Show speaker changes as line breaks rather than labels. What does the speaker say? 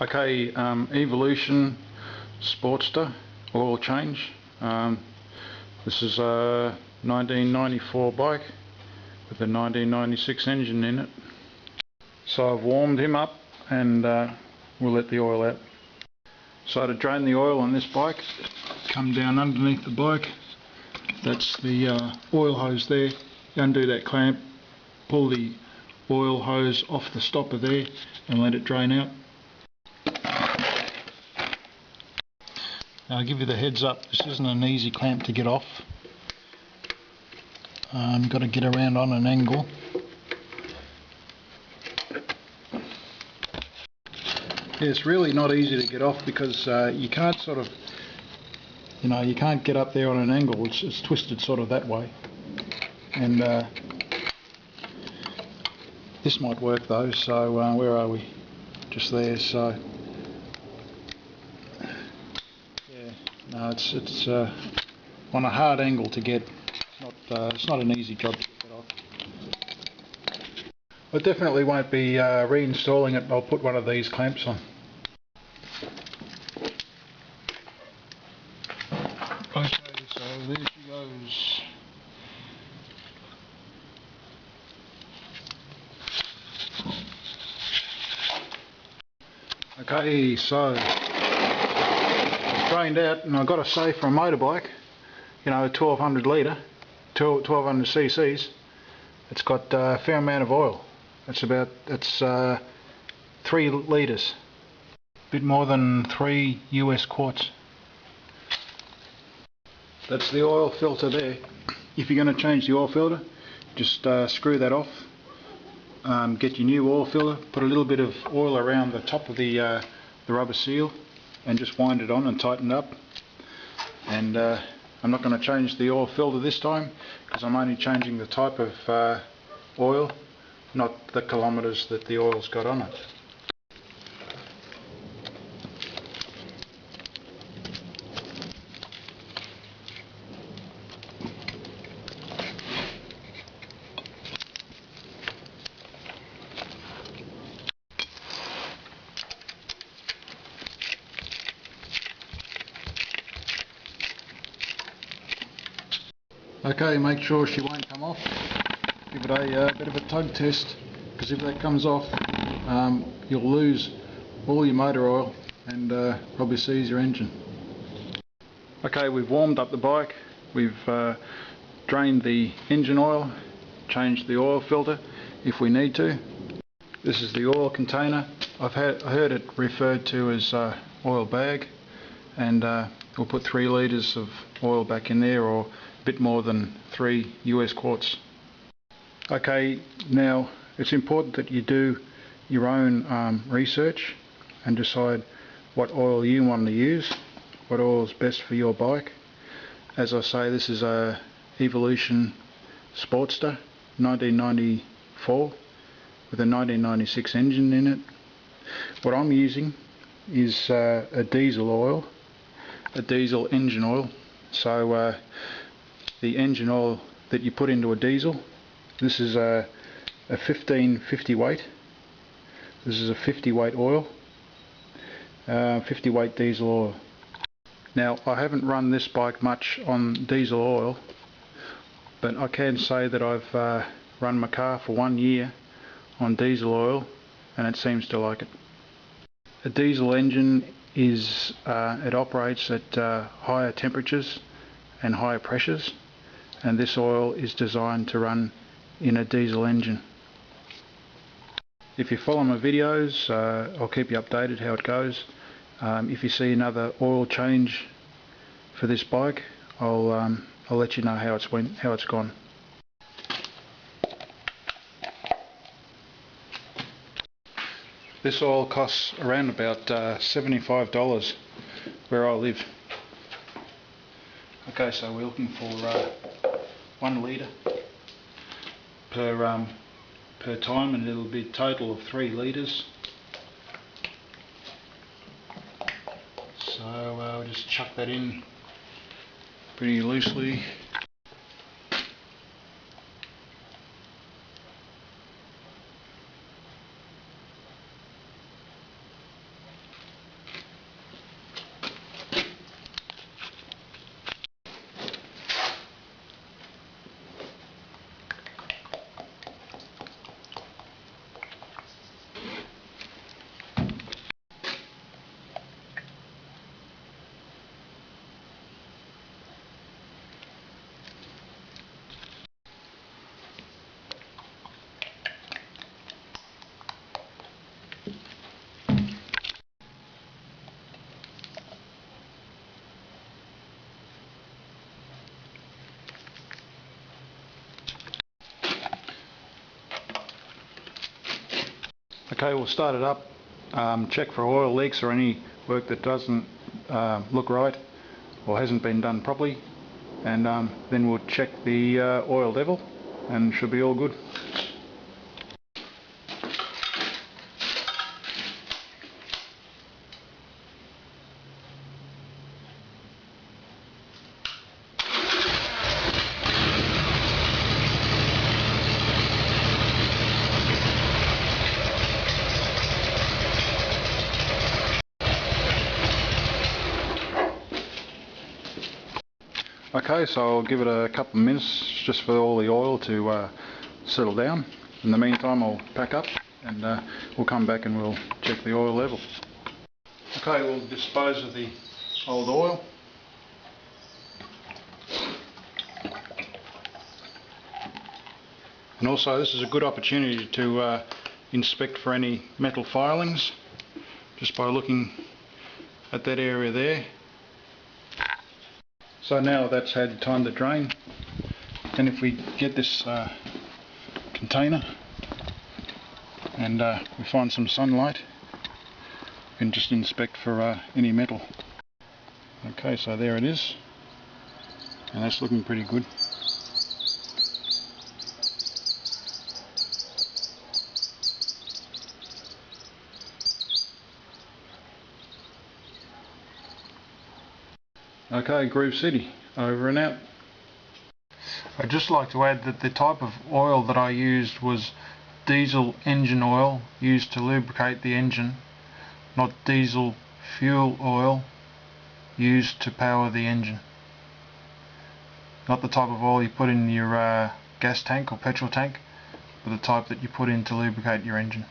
Okay, Evolution Sportster oil change. This is a 1994 bike with a 1996 engine in it. So I've warmed him up and we'll let the oil out. So to drain the oil on this bike, come down underneath the bike. That's the oil hose there. You undo that clamp, pull the oil hose off the stopper there and let it drain out. Now I'll give you the heads up, this isn't an easy clamp to get off. You've got to get around on an angle. Yeah, it's really not easy to get off because you can't sort of, you can't get up there on an angle. It's twisted sort of that way. And this might work though, so where are we? Just there, so yeah, no, it's on a hard angle to get. It's not an easy job to get that off. I definitely won't be reinstalling it. I'll put one of these clamps on. Okay, so there she goes. Okay, so it's drained out, and I've got to say for a motorbike, 1200 litre, 1200 cc's, it's got a fair amount of oil. It's 3 litres, a bit more than 3 US quarts. That's the oil filter there. If you're going to change the oil filter, just screw that off. Get your new oil filter, put a little bit of oil around the top of the rubber seal and just wind it on and tighten it up. And I'm not going to change the oil filter this time because I'm only changing the type of oil, not the kilometres that the oil's got on it. Okay, make sure she won't come off. Give it a bit of a tug test, because if that comes off, you'll lose all your motor oil and probably seize your engine. Okay, we've warmed up the bike, we've drained the engine oil, changed the oil filter if we need to. This is the oil container. I heard it referred to as oil bag, and we'll put 3 litres of oil back in there, or a bit more than 3 US quarts. Okay, now it's important that you do your own research and decide what oil you want to use, what oil is best for your bike. As I say, this is a Evolution Sportster 1994 with a 1996 engine in it. What I'm using is a diesel oil, a diesel engine oil. So the engine oil that you put into a diesel, this is a 1550 weight. This is a 50 weight oil, 50 weight diesel oil. Now I haven't run this bike much on diesel oil, but I can say that I've run my car for 1 year on diesel oil and it seems to like it. A diesel engine is it operates at higher temperatures and higher pressures, and this oil is designed to run in a diesel engine. If you follow my videos, I'll keep you updated how it goes. If you see another oil change for this bike, I'll let you know how it's gone. This oil costs around about $75 where I live. Okay, so we're looking for 1 litre per time, and it'll be a total of 3 litres. So I'll just chuck that in pretty loosely. Okay, we'll start it up, check for oil leaks or any work that doesn't look right or hasn't been done properly, and then we'll check the oil level and should be all good. Okay, so I'll give it a couple of minutes just for all the oil to settle down. In the meantime, I'll pack up and we'll come back and we'll check the oil level. Okay, we'll dispose of the old oil. And also, this is a good opportunity to inspect for any metal filings just by looking at that area there. So now that's had time to drain, and if we get this container and we find some sunlight, we can just inspect for any metal. Okay, so there it is, and that's looking pretty good. Okay, Groove City, over and out. I'd just like to add that the type of oil that I used was diesel engine oil used to lubricate the engine, not diesel fuel oil used to power the engine. Not the type of oil you put in your gas tank or petrol tank, but the type that you put in to lubricate your engine.